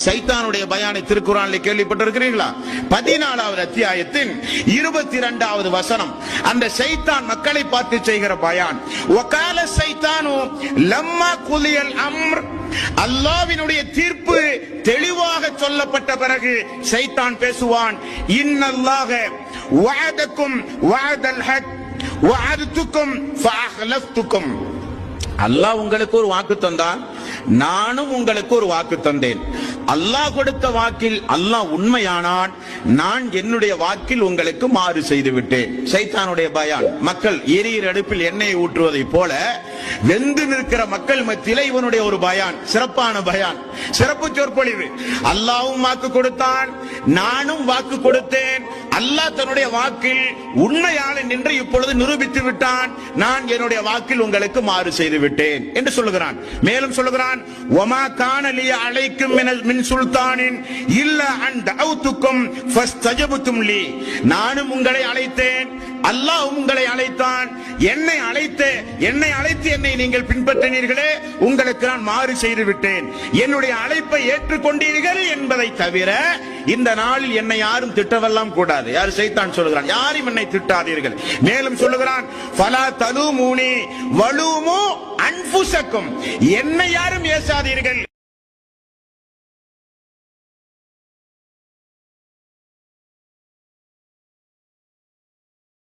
சைத்தானுடைய பயானை திருக்குர்ஆனிலே கேள்விப்பட்டிருக்கிறீர்களா? 14வது அத்தியாயத்தின் 22வது வசனம். அந்த சைத்தான் மக்களை பார்த்து செய்கிற பயான். வகால சைத்தானு லம்மா குலியல் அம்ர், அல்லாஹ்வினுடைய தீர்ப்பு தெளிவாக சொல்லப்பட்ட பிறகு சைத்தான் பேசுவான். இன்னல்லாஹ வஅதக்கும் வஅதல் ஹக் வஅதுக்கும் ஃபஅஹ்லஃப்துக்கும். அல்லாஹ் உங்களுக்கு ஒரு வாக்கு தந்தான், நானும் உங்களுக்கு ஒரு வாக்கு தந்தேன். அல்லாஹ் கொடுத்த வாக்கில் அல்லாஹ் உண்மையானான், நான் என்னுடைய வாக்கில் உங்களுக்கு மாறு செய்து விட்டேன். சைத்தானுடைய பயான். மக்கள் எரியிற அடுப்பில் எண்ணெயை ஊற்றுவதை போல வெந்து நிற்கிற மக்கள் மத்தியில இவனுடைய ஒரு பயான், சிறப்பான பயான், சிறப்பு சொற்பொழிவு. அல்லாஹ்வும் வாக்கு கொடுத்தான், நானும் வாக்கு கொடுத்தேன். அல்லாஹ் தன்னுடைய வாக்கில் உண்மையாளன் என்று இப்பொழுது நிரூபித்து விட்டான், நான் என்னுடைய வாக்கில் உங்களுக்கு மாறு செய்து விட்டேன் என்று சொல்லுகிறான். மேலும் சொல்லுகிறான், வமா கான லி அலைக்கும் மின் சுல்தானின் இல்ல அன் தஅவுதுக்கும் ஃபஸ்தஜபதும் லி. நானும் உங்களை அழைத்தேன், அல்லாஹ் உங்களை அழைத்தான். என்னை அழைத்து என்னை நீங்கள் பின்பற்றினீர்களே, உங்களுக்கு நான் மாறு செய்து விட்டேன். என்னுடைய அழைப்பை ஏற்றுக்கொண்டீர்கள் என்பதை தவிர இந்த நாளில் என்னை யாரும் திட்டவெல்லாம் கூடாது. யார்? சைத்தான் சொல்லுகிறான், யாரும் என்னை திட்டாதீர்கள். மேலும் சொல்லுகிறான், ஃபலா தலூமூனி வலூமு அன்ஃபுஸக்கும், என்னை யாரும் ஏசாதீர்கள்.